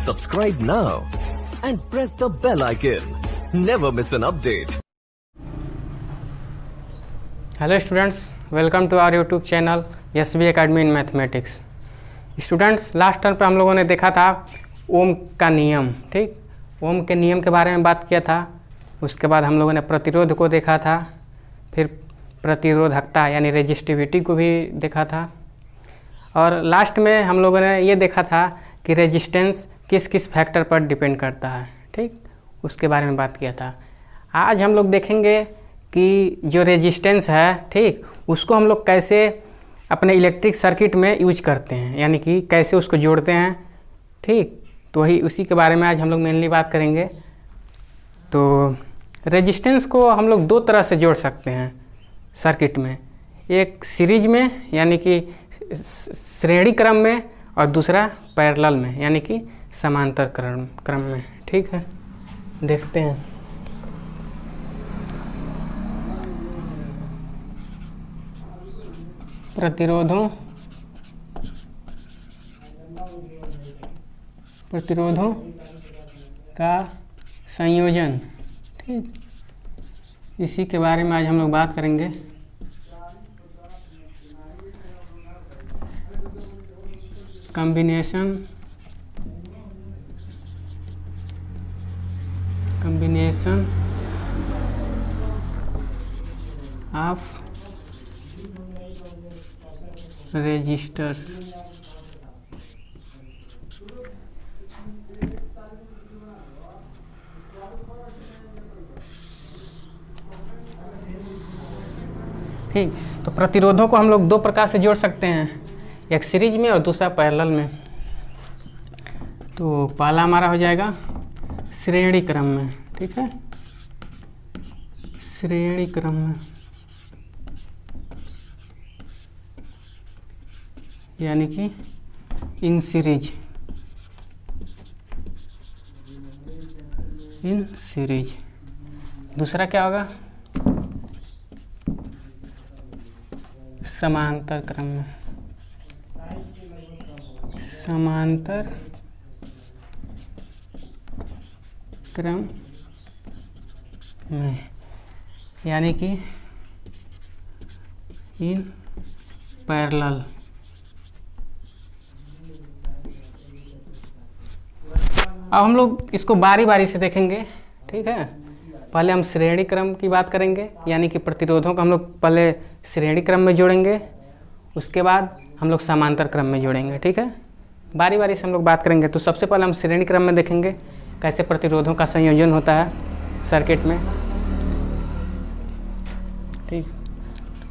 Subscribe now and press the bell icon. Never miss an update. Hello students, welcome to our YouTube channel SB Academy in mathematics. Students, last term पे हम लोगों ने देखा था ओम का नियम। ठीक, ओम के नियम के बारे में बात किया था। उसके बाद हम लोगों ने प्रतिरोध को देखा था, फिर प्रतिरोधकता यानी रेजिस्टिविटी को भी देखा था, और लास्ट में हम लोगों ने ये देखा था कि रेजिस्टेंस किस किस फैक्टर पर डिपेंड करता है। ठीक, उसके बारे में बात किया था। आज हम लोग देखेंगे कि जो रेजिस्टेंस है, ठीक, उसको हम लोग कैसे अपने इलेक्ट्रिक सर्किट में यूज करते हैं, यानी कि कैसे उसको जोड़ते हैं। ठीक, तो वही उसी के बारे में आज हम लोग मेनली बात करेंगे। तो रेजिस्टेंस को हम लोग दो तरह से जोड़ सकते हैं सर्किट में, एक सीरीज में यानी कि श्रेणी क्रम में, और दूसरा पैरेलल में यानी कि समांतर क्रम में। ठीक है, देखते हैं। प्रतिरोधों का संयोजन। ठीक, इसी के बारे में आज हम लोग बात करेंगे। Combination of resistors. ठीक, तो प्रतिरोधों को हम लोग दो प्रकार से जोड़ सकते हैं, एक सीरीज में और दूसरा पैरेलल में। तो पहला हमारा हो जाएगा श्रेणी क्रम में। ठीक है, श्रेणी क्रम में यानी कि इन सीरीज। दूसरा क्या होगा? समांतर क्रम में। समांतर क्रम में यानी कि इन पैरेलल। अब हम लोग इसको बारी बारी से देखेंगे। ठीक है, पहले हम श्रेणी क्रम की बात करेंगे, यानी कि प्रतिरोधों को हम लोग पहले श्रेणी क्रम में जोड़ेंगे, उसके बाद हम लोग समांतर क्रम में जोड़ेंगे। ठीक है, बारी बारी से हम लोग बात करेंगे। तो सबसे पहले हम श्रेणी क्रम में देखेंगे कैसे प्रतिरोधों का संयोजन होता है सर्किट में। ठीक,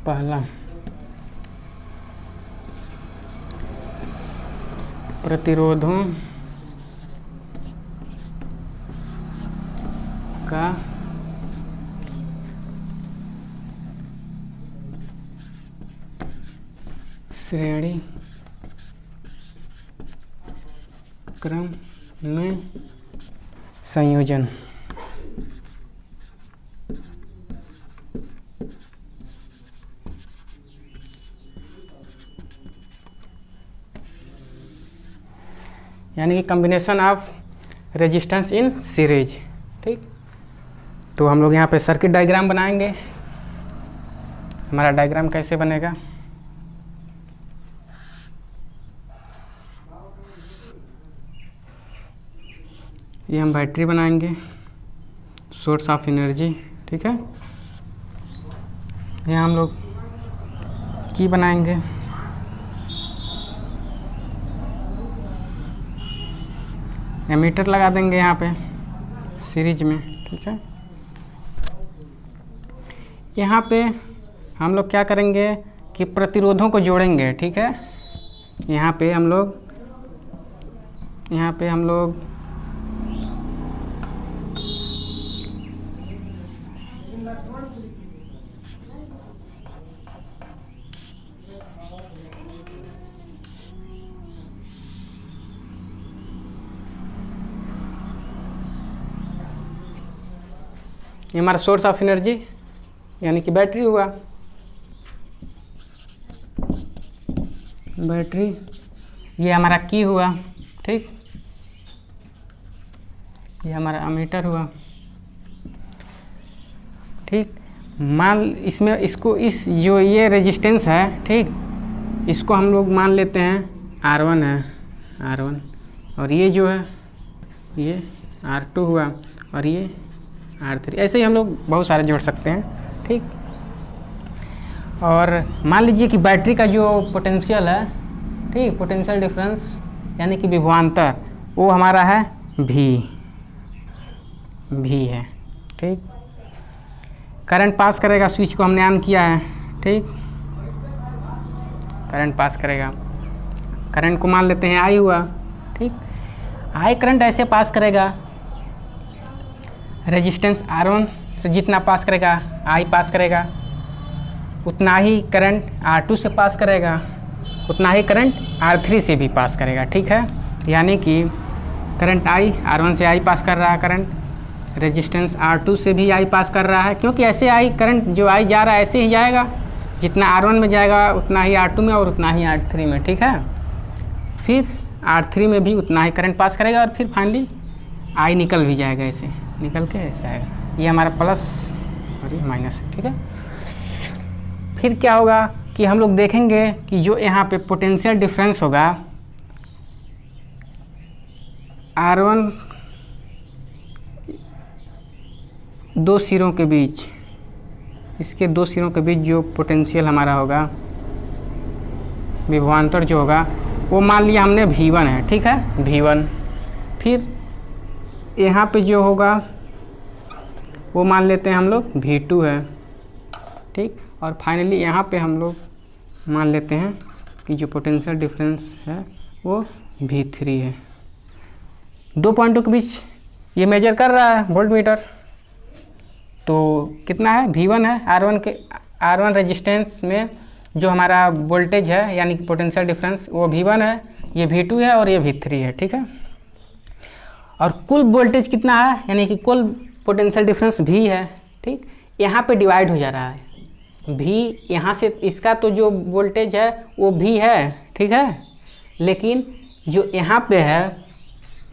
पहला प्रतिरोधों का श्रेणी क्रम में संयोजन। यानी कि combination of resistance in series. ठीक, तो हम लोग यहाँ पे सर्किट डायग्राम बनाएंगे। हमारा डायग्राम कैसे बनेगा? ये हम बैटरी बनाएंगे, सोर्स ऑफ एनर्जी। ठीक है, यहाँ हम लोग की बनाएंगे, एमीटर लगा देंगे यहाँ पे सीरीज में। ठीक है, यहाँ पे हम लोग क्या करेंगे कि प्रतिरोधों को जोड़ेंगे। ठीक है, यहाँ पे हम लोग ये हमारा सोर्स ऑफ एनर्जी यानी कि बैटरी हुआ। बैटरी ये हमारा की हुआ। ठीक, ये हमारा अमीटर हुआ, ठीक। मान इसमें इसको इस जो ये रेजिस्टेंस है, ठीक, इसको हम लोग मान लेते हैं R1 है, R1, और ये जो है ये R2 हुआ और ये R3। ऐसे ही हम लोग बहुत सारे जोड़ सकते हैं, ठीक। और मान लीजिए कि बैटरी का जो पोटेंशियल है, ठीक, पोटेंशियल डिफरेंस यानी कि विभवांतर, वो हमारा है भी है, ठीक। करंट पास करेगा, स्विच को हमने ऑन किया है, ठीक, करंट पास करेगा। करंट को मान लेते हैं I हुआ, ठीक। I करंट ऐसे पास करेगा, रेजिस्टेंस R1 से जितना पास करेगा I पास करेगा, उतना ही करंट R2 से पास करेगा, उतना ही करंट R3 से भी पास करेगा, ठीक है। यानी कि करंट I R1 से I पास कर रहा है, करंट रेजिस्टेंस R2 से भी I पास कर रहा है, क्योंकि ऐसे I करंट जो I जा रहा है ऐसे ही जाएगा, जितना R1 में जाएगा उतना ही R2 में और उतना ही R3 में, ठीक है। फिर R3 में भी उतना ही करंट पास करेगा और फिर फाइनली I निकल भी जाएगा, ऐसे निकल के ऐसे आएगा। ये हमारा प्लस और ये माइनस है, ठीक है। फिर क्या होगा कि हम लोग देखेंगे कि जो यहाँ पे पोटेंशियल डिफरेंस होगा R1 दो सिरों के बीच, इसके दो सिरों के बीच जो पोटेंशियल हमारा होगा, विभवांतर जो होगा, वो मान लिया हमने V1 है, ठीक है, V1। फिर यहाँ पे जो होगा वो मान लेते हैं हम लोग V2 है, ठीक। और फाइनली यहाँ पे हम लोग मान लेते हैं कि जो पोटेंशियल डिफरेंस है वो V3 है। दो पॉइंटों के बीच ये मेजर कर रहा है वोल्ट मीटर, तो कितना है, V1 है। R1 रेजिस्टेंस में जो हमारा वोल्टेज है यानी कि पोटेंशियल डिफरेंस वो V1 है, ये V2 है और ये V3 है, ठीक है। और कुल वोल्टेज कितना है, यानी कि कुल पोटेंशियल डिफरेंस V है, ठीक। यहाँ पे डिवाइड हो जा रहा है V, यहाँ से इसका तो जो वोल्टेज है वो V है, ठीक है, लेकिन जो यहाँ पे है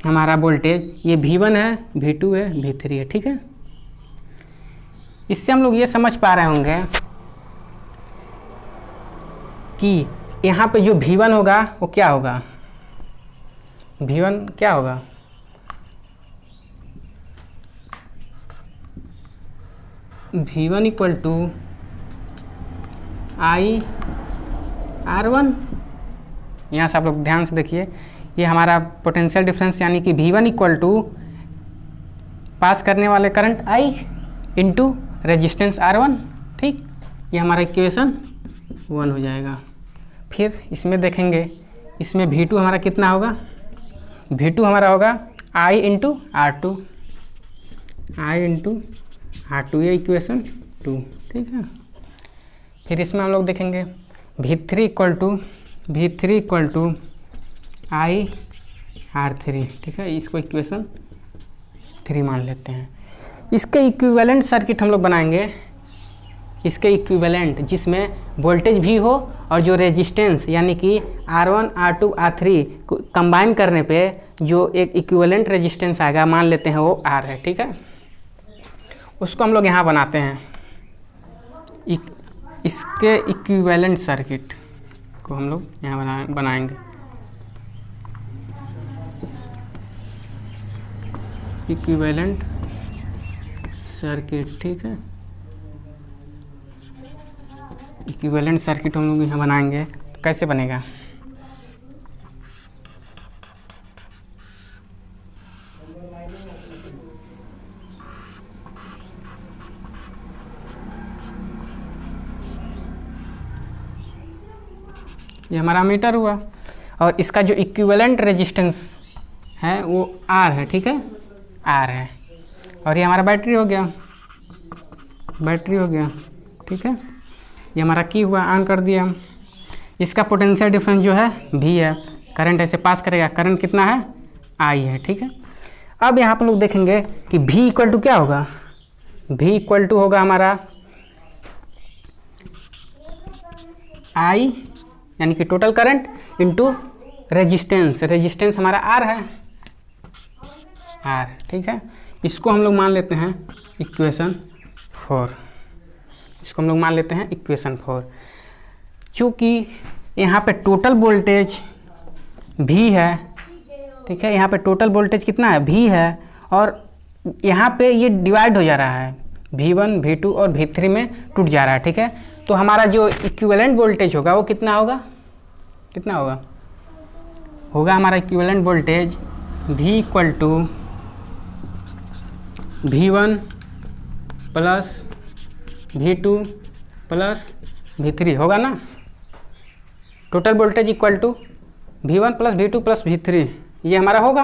हमारा वोल्टेज ये V1 है, V2 है, V3 है, ठीक है। इससे हम लोग ये समझ पा रहे होंगे कि यहाँ पे जो V1 होगा वो क्या होगा, V1 क्या होगा, V1 equal to I R1। यहाँ से आप लोग ध्यान से देखिए, ये हमारा पोटेंशियल डिफरेंस यानी कि V1 इक्वल टू पास करने वाले current I into resistance R1, ठीक। ये हमारा इक्वेशन 1 हो जाएगा। फिर इसमें देखेंगे, इसमें V2 हमारा कितना होगा, V2 हमारा होगा I इंटू R2, ये इक्वेशन 2, ठीक है। फिर इसमें हम लोग देखेंगे V3 equal to I R3, ठीक है, इसको इक्वेशन 3 मान लेते हैं। इसके इक्विवेलेंट सर्किट हम लोग बनाएंगे, इसके इक्विवेलेंट जिसमें वोल्टेज भी हो और जो रेजिस्टेंस यानी कि R1 R2 R3 को कंबाइन करने पे जो एक इक्विवेलेंट रेजिस्टेंस आएगा, मान लेते हैं वो R है, ठीक है। उसको हम लोग यहाँ बनाते हैं, इसके इक्विवेलेंट सर्किट को हम लोग यहाँ बनाएंगे। इक्विवेलेंट सर्किट, ठीक है, इक्विवेलेंट सर्किट हम लोग यहाँ बनाएंगे। तो कैसे बनेगा, ये हमारा मीटर हुआ और इसका जो इक्विवेलेंट रेजिस्टेंस है वो R है, ठीक है, R है। और ये हमारा बैटरी हो गया, ठीक है। ये हमारा की हुआ, ऑन कर दिया। इसका पोटेंशियल डिफरेंस जो है V है, करंट ऐसे पास करेगा, करंट कितना है I है, ठीक है। अब यहाँ पर लोग देखेंगे कि V इक्वल टू क्या होगा, V इक्वल टू होगा हमारा I यानी कि total current into resistance, resistance हमारा R है, आर, ठीक है। इसको हम लोग मान लेते हैं इक्वेशन 4, इसको हम लोग मान लेते हैं इक्वेशन 4। चूँकि यहाँ पे टोटल वोल्टेज V है, ठीक है, यहाँ पे टोटल वोल्टेज कितना है V है, और यहाँ पे ये डिवाइड हो जा रहा है, V1 V2 और V3 में टूट जा रहा है, ठीक है। तो हमारा जो इक्विवेलेंट वोल्टेज होगा वो कितना होगा, कितना होगा हमारा equivalent voltage V equal to V1 plus V2 plus V3 होगा ना। Total voltage equal to V1 plus V2 plus V3, ये हमारा होगा।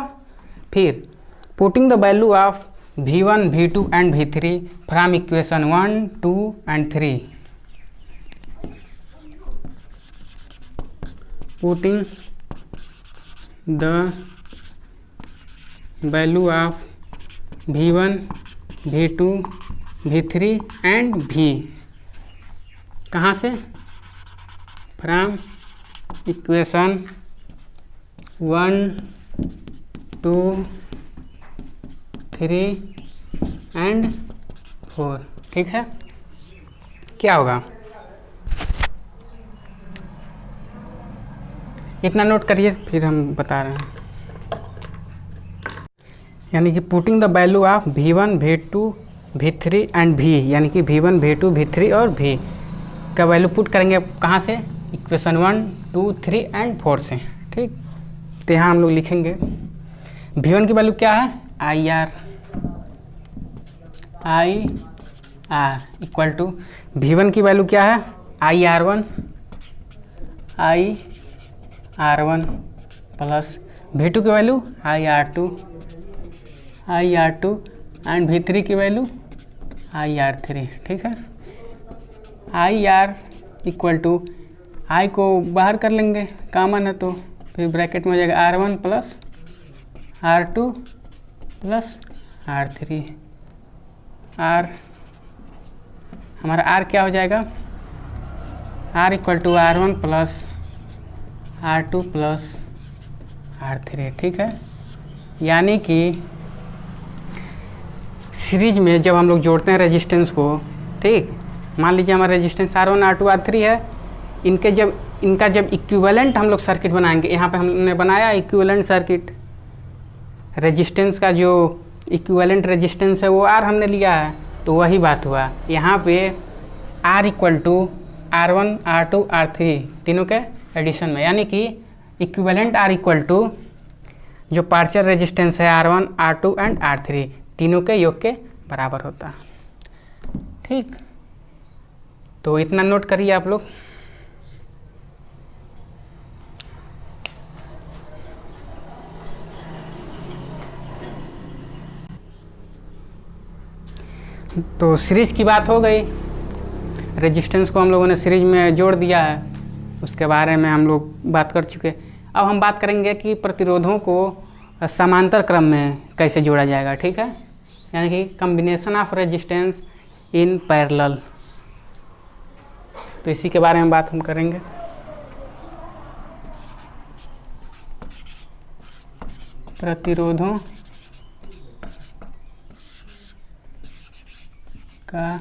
फिर putting the value of V1 V2 and V3 from equation 1 2 and 3, putting the value of V1 V2 V3 and V, कहाँ से, from equation 1 2 3 and 4, ठीक है। क्या होगा, इतना नोट करिए, फिर हम बता रहे हैं। यानी कि putting the value of V1 V2 V3 and V, यानी कि V1 V2 V3 और V का वैल्यू पुट करेंगे कहाँ से, इक्वेशन 1 2 3 एंड 4 से, ठीक। तो यहाँ हम लोग लिखेंगे V1 की वैल्यू क्या है, I R equal to V1 की वैल्यू क्या है, IR1 प्लस V2 की वैल्यू IR2 एंड V3 की वैल्यू IR3, ठीक है। IR इक्वल टू I को बाहर कर लेंगे, कॉमन है तो, फिर ब्रैकेट में हो जाएगा R1 plus R2 plus R3, R हमारा R क्या हो जाएगा, R equal to R1 plus R2 plus R3, ठीक है। यानी कि सीरीज में जब हम लोग जोड़ते हैं रेजिस्टेंस को, ठीक, मान लीजिए हमारा रेजिस्टेंस R1 R2 R3 है, इनका जब इक्विवेलेंट हम लोग सर्किट बनाएंगे, यहाँ पे हमने बनाया इक्विवेलेंट सर्किट, रेजिस्टेंस का जो इक्विवेलेंट रेजिस्टेंस है वो R हमने लिया है, तो वही बात हुआ यहाँ पे R equal to R1 R2 R3 तीनों के एडिशन में, यानी कि इक्विवेलेंट R इक्वल टू जो पार्शियल रेजिस्टेंस है R1 R2 एंड R3 तीनों के योग के बराबर होता है, ठीक। तो इतना नोट करिए आप लोग। तो सीरीज की बात हो गई, रेजिस्टेंस को हम लोगों ने सीरीज में जोड़ दिया है, उसके बारे में हम लोग बात कर चुके। अब हम बात करेंगे कि प्रतिरोधों को समांतर क्रम में कैसे जोड़ा जाएगा, ठीक है, यानी कि combination of resistance in parallel. तो इसी के बारे में बात हम करेंगे। प्रतिरोधों का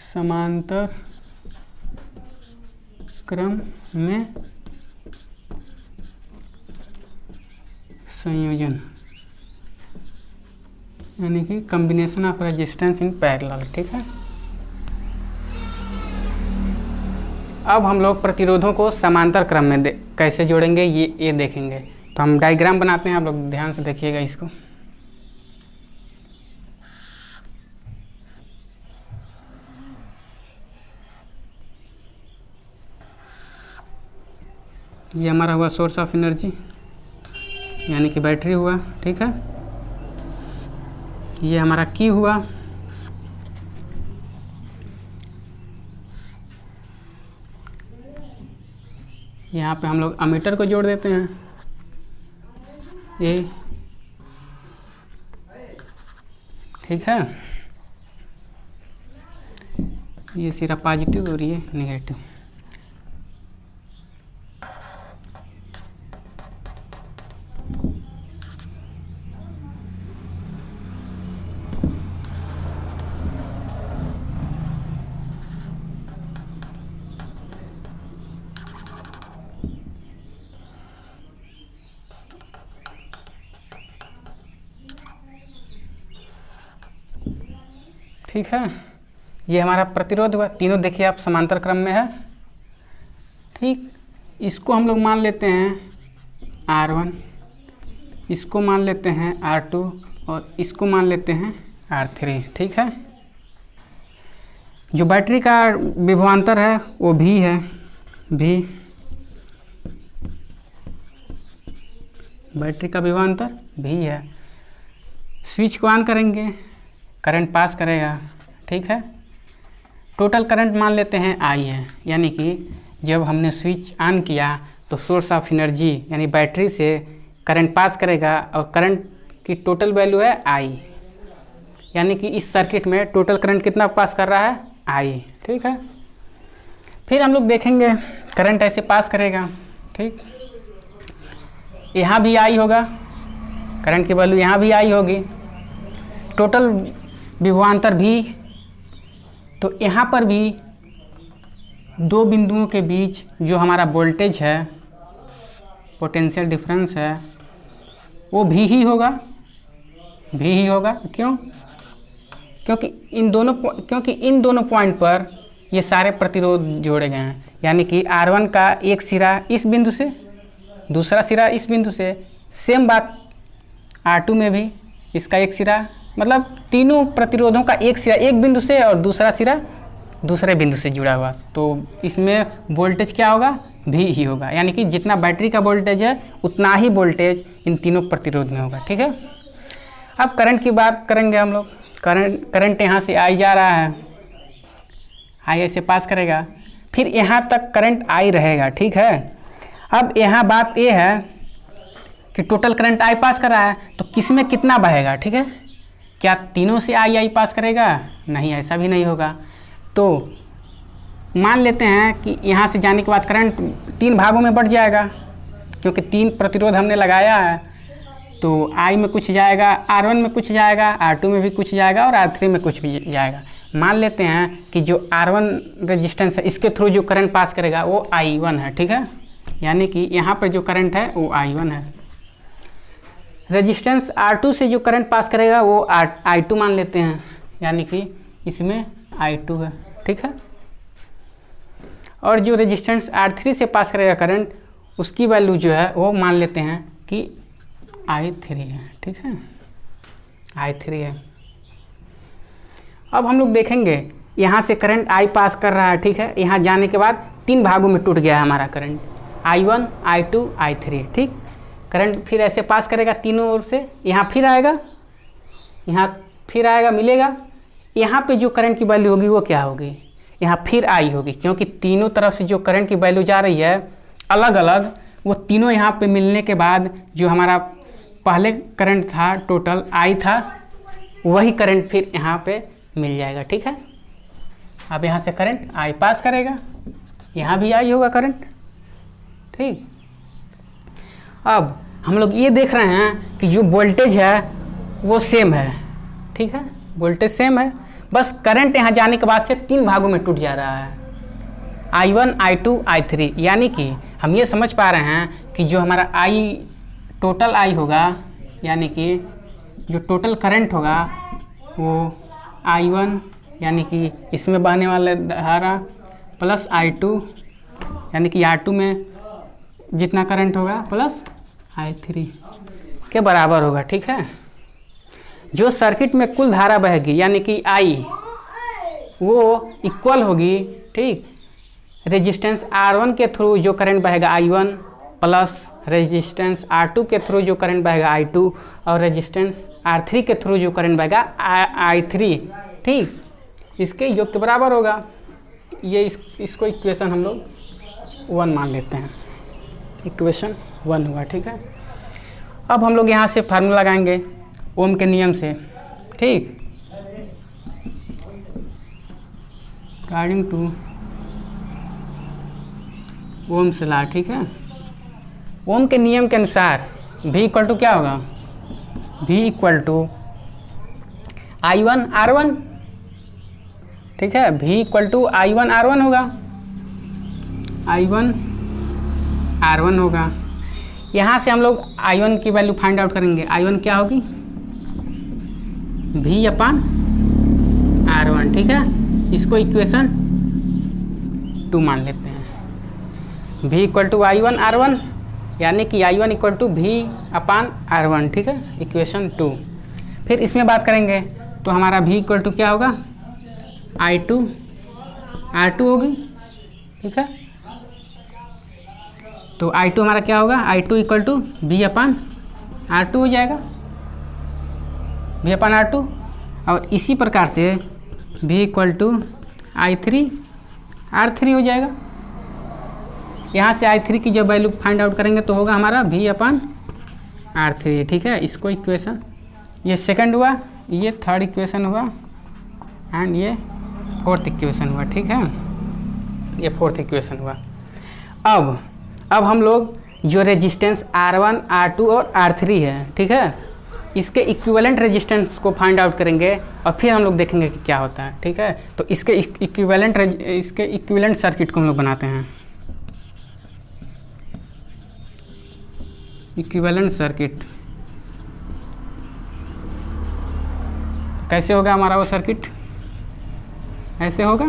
समांतर क्रम में संयोजन, यानी कि combination of resistance in parallel, ठीक है। अब हम लोग प्रतिरोधों को समांतर क्रम में कैसे जोड़ेंगे ये देखेंगे। तो हम डायग्राम बनाते हैं, आप लोग ध्यान से देखिएगा इसको। ये हमारा हुआ सोर्स ऑफ एनर्जी, यानी कि बैटरी हुआ, ठीक है। ये हमारा की हुआ, यहाँ पे हम लोग अमीटर को जोड़ देते हैं, ये ठीक है। ये सिर्फ पॉजिटिव और ये नेगेटिव। ठीक है। ये हमारा प्रतिरोध हुआ, तीनों देखिए आप समांतर क्रम में है, ठीक। इसको हम लोग मान लेते हैं R1, इसको मान लेते हैं R2 और इसको मान लेते हैं R3, ठीक है। जो बैटरी का विभवांतर है वो V है, V बैटरी का विभवांतर V है। स्विच को ऑन करेंगे, करंट पास करेगा, ठीक है। टोटल करंट मान लेते हैं I है, यानी कि जब हमने स्विच ऑन किया तो सोर्स ऑफ एनर्जी यानी बैटरी से करंट पास करेगा और करंट की टोटल वैल्यू है I, यानी कि इस सर्किट में टोटल करंट कितना पास कर रहा है I, ठीक है। फिर हम लोग देखेंगे करंट ऐसे पास करेगा, ठीक। यहाँ भी I होगा, करंट की वैल्यू यहाँ भी I होगी, टोटल विभवांतर भी। तो यहाँ पर भी दो बिंदुओं के बीच जो हमारा वोल्टेज है, पोटेंशियल डिफरेंस है, वो भी ही होगा, भी ही होगा। क्यों? क्योंकि इन दोनों पॉइंट पर ये सारे प्रतिरोध जोड़े गए हैं, यानी कि R1 का एक सिरा इस बिंदु से, दूसरा सिरा इस बिंदु से। सेम बात R2 में भी, इसका एक सिरा, मतलब तीनों प्रतिरोधों का एक सिरा एक बिंदु से और दूसरा सिरा दूसरे बिंदु से जुड़ा हुआ। तो इसमें वोल्टेज क्या होगा? भी ही होगा, यानी कि जितना बैटरी का वोल्टेज है उतना ही वोल्टेज इन तीनों प्रतिरोध में होगा, ठीक है। अब करंट की बात करेंगे हम लोग। करंट यहाँ से आई जा रहा है, आई ऐसे पास करेगा, फिर यहाँ तक करंट आई रहेगा, ठीक है। अब यहाँ बात ये है कि टोटल करंट आई पास कर रहा है, तो किस में कितना बहेगा, ठीक है। क्या तीनों से आई पास करेगा? नहीं, ऐसा भी नहीं होगा। तो मान लेते हैं कि यहाँ से जाने के बाद करंट 3 भागों में बढ़ जाएगा, क्योंकि 3 प्रतिरोध हमने लगाया है। तो I में कुछ जाएगा, R1 में कुछ जाएगा, R2 में भी कुछ जाएगा और R3 में कुछ भी जाएगा। मान लेते हैं कि जो R1 रेजिस्टेंस है, इसके थ्रू जो करंट पास करेगा वो I1 है, ठीक है। यानी कि यहाँ पर जो करंट है वो I1 है। रेजिस्टेंस R2 से जो करंट पास करेगा वो I2 मान लेते हैं, यानी कि इसमें I2 है, ठीक है। और जो रेजिस्टेंस R3 से पास करेगा करंट, उसकी वैल्यू जो है वो मान लेते हैं कि I3 है, ठीक है, I3 है। अब हम लोग देखेंगे यहाँ से करंट I पास कर रहा है, ठीक है। यहाँ जाने के बाद 3 भागों में टूट गया है हमारा करंट, I1, I2, I3, ठीक। करंट फिर ऐसे पास करेगा तीनों ओर से, यहाँ फिर आएगा, यहाँ फिर आएगा, मिलेगा। यहाँ पे जो करंट की वैल्यू होगी वो क्या होगी? यहाँ फिर I होगी, क्योंकि तीनों तरफ से जो करंट की वैल्यू जा रही है अलग अलग, वो तीनों यहाँ पे मिलने के बाद जो हमारा पहले करंट था टोटल I था, वही करंट फिर यहाँ पे मिल जाएगा, ठीक है। अब यहाँ से करंट I पास करेगा, यहाँ भी I होगा करंट, ठीक। अब हम लोग ये देख रहे हैं कि जो वोल्टेज है वो सेम है, ठीक है, वोल्टेज सेम है, बस करंट यहाँ जाने के बाद से 3 भागों में टूट जा रहा है, I1, I2, I3। यानी कि हम ये समझ पा रहे हैं कि जो हमारा टोटल I होगा, यानी कि जो टोटल करंट होगा वो I1 यानी कि इसमें बहने वाला धारा प्लस I2 यानी कि R2 में जितना करंट होगा प्लस I3 के बराबर होगा, ठीक है। जो सर्किट में कुल धारा बहेगी यानी कि I वो इक्वल होगी, ठीक, रेजिस्टेंस R1 के थ्रू जो करंट बहेगा I1 प्लस रेजिस्टेंस R2 के थ्रू जो करंट बहेगा I2 और रेजिस्टेंस R3 के थ्रू जो करंट बहेगा I3, ठीक, इसके योग के बराबर होगा। ये इसको इक्वेशन हम लोग 1 मान लेते हैं, इक्वेशन 1 हुआ, ठीक है। अब हम लोग यहाँ से फार्मूला लगाएंगे ओम के नियम से, ठीक, अकॉर्डिंग टू ओम्स लॉ, ठीक है। ओम के नियम के अनुसार V इक्वल टू क्या होगा? V equal to I1 R1, ठीक है, V equal to I1 R1 होगा, I1 R1 होगा। यहाँ से हम लोग I1 की वैल्यू फाइंड आउट करेंगे। I1 क्या होगी? V अपॉन R1, ठीक है। इसको इक्वेशन 2 मान लेते हैं। V equal to I1 R1, यानी कि I1 equal to V upon R1, ठीक है, इक्वेशन 2। फिर इसमें बात करेंगे तो हमारा V इक्वल टू क्या होगा, I2 R2 होगी, ठीक है। तो I2 हमारा क्या होगा, I2 equal to V upon R2 हो जाएगा, V अपान R2। और इसी प्रकार से V equal to I3 R3 हो जाएगा। यहाँ से I3 की जब वैल्यू फाइंड आउट करेंगे तो होगा हमारा V अपान R3, ठीक है। इसको इक्वेशन, ये सेकंड हुआ, ये थर्ड इक्वेशन हुआ, एंड ये फोर्थ इक्वेशन हुआ, ठीक है, ये फोर्थ इक्वेशन हुआ। अब हम लोग जो रेजिस्टेंस R1 R2 और R3 है, ठीक है, इसके इक्विवेलेंट रेजिस्टेंस को फाइंड आउट करेंगे और फिर हम लोग देखेंगे कि क्या होता है, ठीक है। तो इसके इक्विवेलेंट सर्किट को हम लोग बनाते हैं। इक्विवेलेंट सर्किट कैसे होगा हमारा वो सर्किट, ऐसे होगा,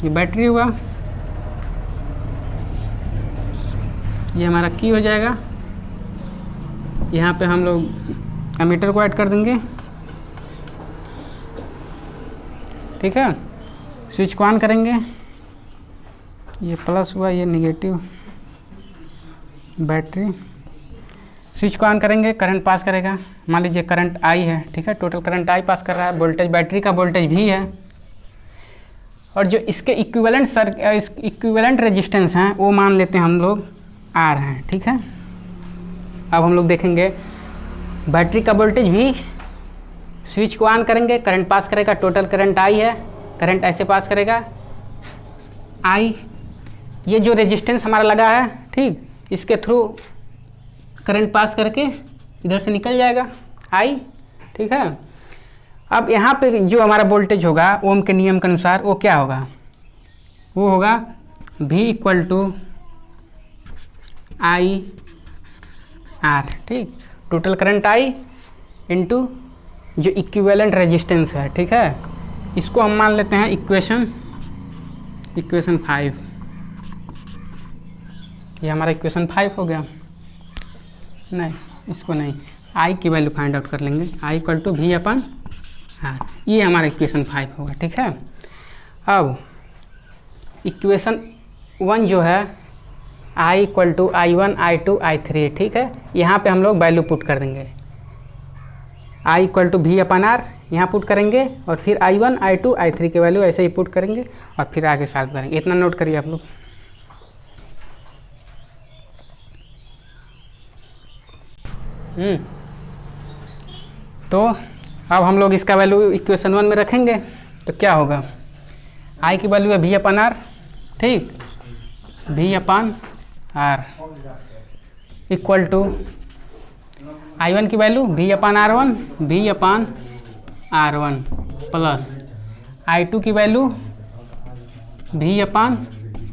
ये बैटरी हुआ, ये हमारा की हो जाएगा। यहाँ पे हम लोग एमीटर को ऐड कर देंगे, ठीक है। स्विच को ऑन करेंगे, ये प्लस हुआ, ये निगेटिव, बैटरी। स्विच को ऑन करेंगे, करंट पास करेगा, मान लीजिए करंट आई है, ठीक है, टोटल करंट आई पास कर रहा है, वोल्टेज बैटरी का वोल्टेज भी है, और जो इसके इक्विवेलेंट रेजिस्टेंस हैं वो मान लेते हैं हम लोग आर हैं, ठीक है। अब हम लोग देखेंगे बैटरी का वोल्टेज भी, स्विच को ऑन करेंगे, करंट पास करेगा, टोटल करंट आई है, करंट ऐसे पास करेगा आई, ये जो रेजिस्टेंस हमारा लगा है, ठीक, इसके थ्रू करंट पास करके इधर से निकल जाएगा आई, ठीक है। अब यहाँ पे जो हमारा वोल्टेज होगा ओम के नियम के अनुसार वो क्या होगा, वो होगा V equal to I R, ठीक, टोटल करंट आई इंटू जो इक्विवेलेंट रेजिस्टेंस है, ठीक है। इसको हम मान लेते हैं इक्वेशन 5, ये हमारा इक्वेशन 5 हो गया। नहीं, इसको नहीं, आई की वैल्यू फाइंड आउट कर लेंगे, I equal to V upon R, ये हमारा इक्वेशन 5 होगा, ठीक है। अब इक्वेशन 1 जो है I equal to I1 I2 I3, ठीक है, यहाँ पे हम लोग वैल्यू पुट कर देंगे, I equal to V upon R यहाँ पुट करेंगे, और फिर I1 I2 I3 के वैल्यू ऐसे ही पुट करेंगे और फिर आगे सॉल्व करेंगे। इतना नोट करिए आप लोग। तो अब हम लोग इसका वैल्यू इक्वेशन 1 में रखेंगे तो क्या होगा, I की वैल्यू है V अपन आर, ठीक, V upon R equal to I1 की value V upon R1, V upon R1 plus I2 की वैल्यू V अपन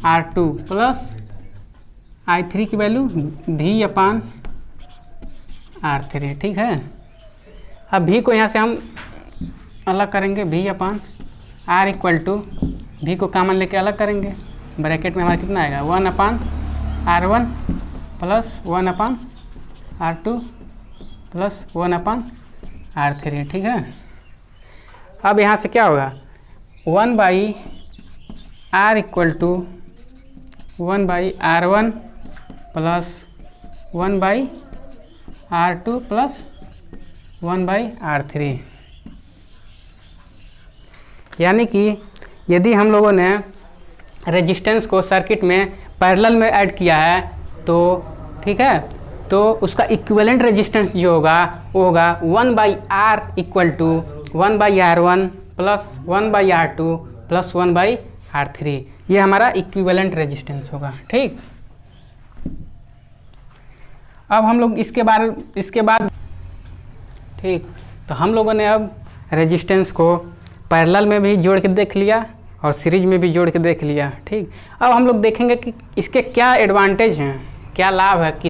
R2 प्लस I3 की वैल्यू V अपन R3, ठीक है। अब V को यहाँ से हम अलग करेंगे, V upon R equal to V को कॉमन लेके अलग करेंगे, ब्रैकेट में हमारा कितना आएगा 1 अपन R1 प्लस 1 अपन R2 प्लस 1 अपन R3, ठीक है। अब यहाँ से क्या होगा 1 by R equal to 1 by R1 plus 1 by R2 plus 1 by R3, यानी कि यदि हम लोगों ने रेजिस्टेंस को सर्किट में पैरेलल में ऐड किया है तो, ठीक है, तो उसका इक्विवेलेंट रेजिस्टेंस जो होगा वो होगा 1 by R equal to 1 by R1 plus 1 by R2 plus 1 by R3, ये हमारा इक्विवेलेंट रेजिस्टेंस होगा, ठीक। अब हम लोग इसके बाद ठीक, तो हम लोगों ने अब रेजिस्टेंस को पैरेलल में भी जोड़ के देख लिया और सीरीज में भी जोड़ के देख लिया, ठीक। अब हम लोग देखेंगे कि इसके क्या एडवांटेज हैं, क्या लाभ है कि